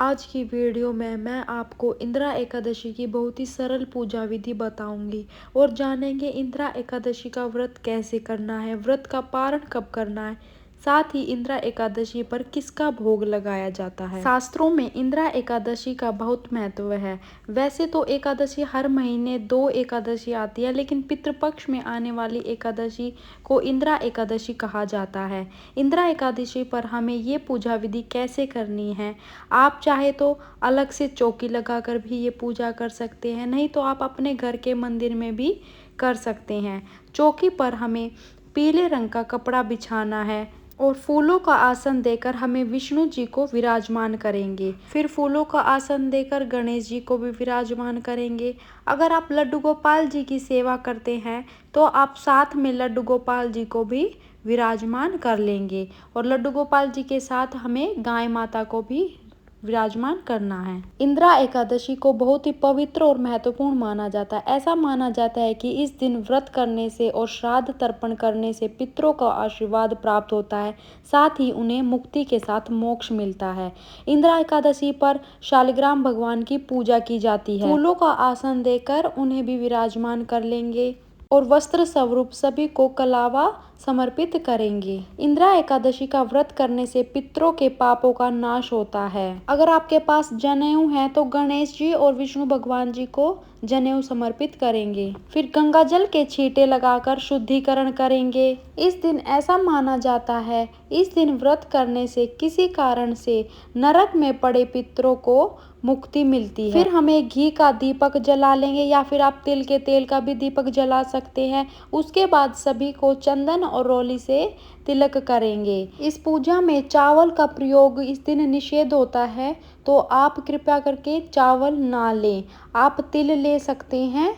आज की वीडियो में मैं आपको इंदिरा एकादशी की बहुत ही सरल पूजा विधि बताऊंगी और जानेंगे इंदिरा एकादशी का व्रत कैसे करना है, व्रत का पारण कब करना है, साथ ही इंदिरा एकादशी पर किसका भोग लगाया जाता है। शास्त्रों में इंदिरा एकादशी का बहुत महत्व है। वैसे तो एकादशी हर महीने 2 एकादशी आती है, लेकिन पितृपक्ष में आने वाली एकादशी को इंदिरा एकादशी कहा जाता है। इंदिरा एकादशी पर हमें ये पूजा विधि कैसे करनी है, आप चाहे तो अलग से चौकी लगाकर भी ये पूजा कर सकते हैं, नहीं तो आप अपने घर के मंदिर में भी कर सकते हैं। चौकी पर हमें पीले रंग का कपड़ा बिछाना है और फूलों का आसन देकर हमें विष्णु जी को विराजमान करेंगे। फिर फूलों का आसन देकर गणेश जी को भी विराजमान करेंगे। अगर आप लड्डू गोपाल जी की सेवा करते हैं तो आप साथ में लड्डू गोपाल जी को भी विराजमान कर लेंगे और लड्डू गोपाल जी के साथ हमें गाय माता को भी विराजमान करना है। इंदिरा एकादशी को बहुत ही पवित्र और महत्वपूर्ण माना जाता है। ऐसा माना जाता है कि इस दिन व्रत करने से और श्राद्ध तर्पण करने से पितरों का आशीर्वाद प्राप्त होता है, साथ ही उन्हें मुक्ति के साथ मोक्ष मिलता है। इंदिरा एकादशी पर शालिग्राम भगवान की पूजा की जाती है। फूलों का आसन देकर उन्हें भी विराजमान कर लेंगे और वस्त्र स्वरूप सभी को कलावा समर्पित करेंगे। इंदिरा एकादशी का व्रत करने से पितरों के पापों का नाश होता है। अगर आपके पास जनेऊ है तो गणेश जी और विष्णु भगवान जी को जनेऊ समर्पित करेंगे। फिर गंगा जल के छींटे लगाकर शुद्धिकरण करेंगे। इस दिन ऐसा माना जाता है, इस दिन व्रत करने से किसी कारण से नरक में पड़े पितरों को मुक्ति मिलती है। फिर हमें घी का दीपक जला लेंगे या फिर आप तिल के तेल का भी दीपक जला सकते हैं। उसके बाद सभी को चंदन और रोली से तिलक करेंगे। इस पूजा में चावल का प्रयोग इस दिन निषेध होता है, तो आप कृपया करके चावल ना लें। आप तिल ले सकते हैं,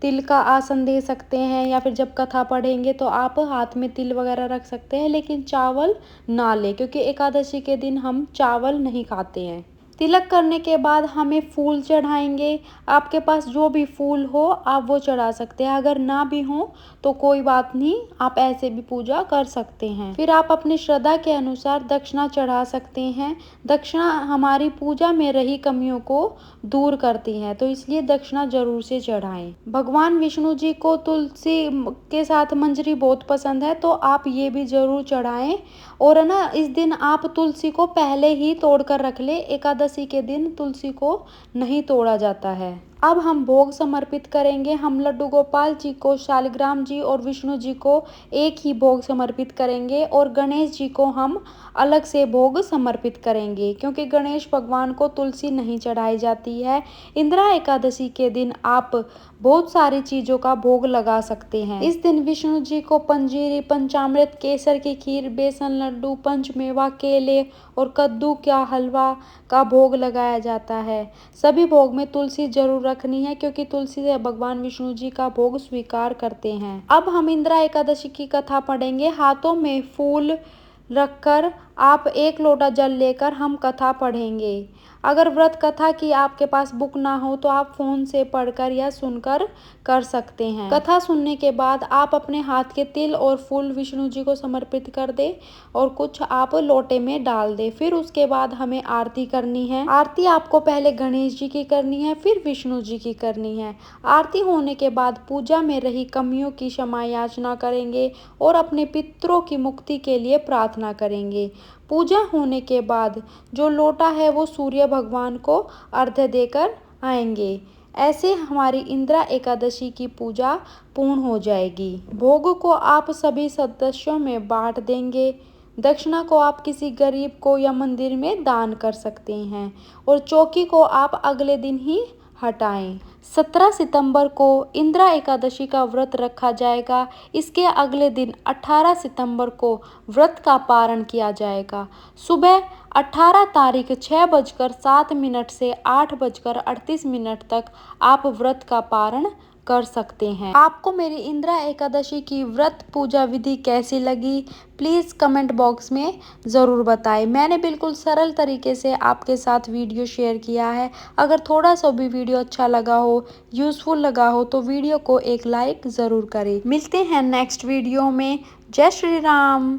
तिल का आसन दे सकते हैं, या फिर जब कथा पढ़ेंगे तो आप हाथ में तिल वगैरह रख सकते हैं, लेकिन चावल ना लें क्योंकि एकादशी के दिन हम चावल नहीं खाते हैं। तिलक करने के बाद हमें फूल चढ़ाएंगे। आपके पास जो भी फूल हो आप वो चढ़ा सकते हैं, अगर ना भी हो तो कोई बात नहीं, आप ऐसे भी पूजा कर सकते हैं। फिर आप अपनी श्रद्धा के अनुसार दक्षिणा चढ़ा सकते हैं। दक्षिणा हमारी पूजा में रही कमियों को दूर करती है, तो इसलिए दक्षिणा जरूर से चढ़ाएं। भगवान विष्णु जी को तुलसी के साथ मंजरी बहुत पसंद है, तो आप ये भी जरूर चढ़ाएं। और है ना, इस दिन आप तुलसी को पहले ही तोड़ कर रख ले। एकादशी के दिन तुलसी को नहीं तोड़ा जाता है। अब हम भोग समर्पित करेंगे। हम लड्डू गोपाल जी को, शालिग्राम जी और विष्णु जी को एक ही भोग समर्पित करेंगे और गणेश जी को हम अलग से भोग समर्पित करेंगे, क्योंकि गणेश भगवान को तुलसी नहीं चढ़ाई जाती है। इंदिरा एकादशी के दिन आप बहुत सारी चीज़ों का भोग लगा सकते हैं। इस दिन विष्णु जी को पंजीरी, पंचामृत, केसर की खीर, बेसन लड्डू, पंचमेवा, केले और कद्दू का हलवा का भोग लगाया जाता है। सभी भोग में तुलसी जरूर रखनी है, क्योंकि तुलसी से भगवान विष्णु जी का भोग स्वीकार करते हैं। अब हम इंदिरा एकादशी की कथा पढ़ेंगे। हाथों में फूल रखकर आप 1 लोटा जल लेकर हम कथा पढ़ेंगे। अगर व्रत कथा की आपके पास बुक ना हो तो आप फ़ोन से पढ़कर या सुनकर कर सकते हैं। कथा सुनने के बाद आप अपने हाथ के तिल और फूल विष्णु जी को समर्पित कर दे और कुछ आप लोटे में डाल दे। फिर उसके बाद हमें आरती करनी है। आरती आपको पहले गणेश जी की करनी है, फिर विष्णु जी की करनी है। आरती होने के बाद पूजा में रही कमियों की क्षमा याचना करेंगे और अपने पितरों की मुक्ति के लिए प्रार्थना करेंगे। पूजा होने के बाद जो लोटा है वो सूर्य भगवान को अर्घ्य देकर आएंगे। ऐसे हमारी इंदिरा एकादशी की पूजा पूर्ण हो जाएगी। भोग को आप सभी सदस्यों में बांट देंगे। दक्षिणा को आप किसी गरीब को या मंदिर में दान कर सकते हैं और चौकी को आप अगले दिन ही हटाएं। 17 सितंबर को इंदिरा एकादशी का व्रत रखा जाएगा। इसके अगले दिन 18 सितंबर को व्रत का पारण किया जाएगा। सुबह 18 तारीख 6:07 से 8:38 तक आप व्रत का पारण कर सकते हैं। आपको मेरी इंदिरा एकादशी की व्रत पूजा विधि कैसी लगी, प्लीज़ कमेंट बॉक्स में ज़रूर बताएं। मैंने बिल्कुल सरल तरीके से आपके साथ वीडियो शेयर किया है। अगर थोड़ा सा भी वीडियो अच्छा लगा हो, यूज़फुल लगा हो, तो वीडियो को एक लाइक ज़रूर करें। मिलते हैं नेक्स्ट वीडियो में। जय श्री राम।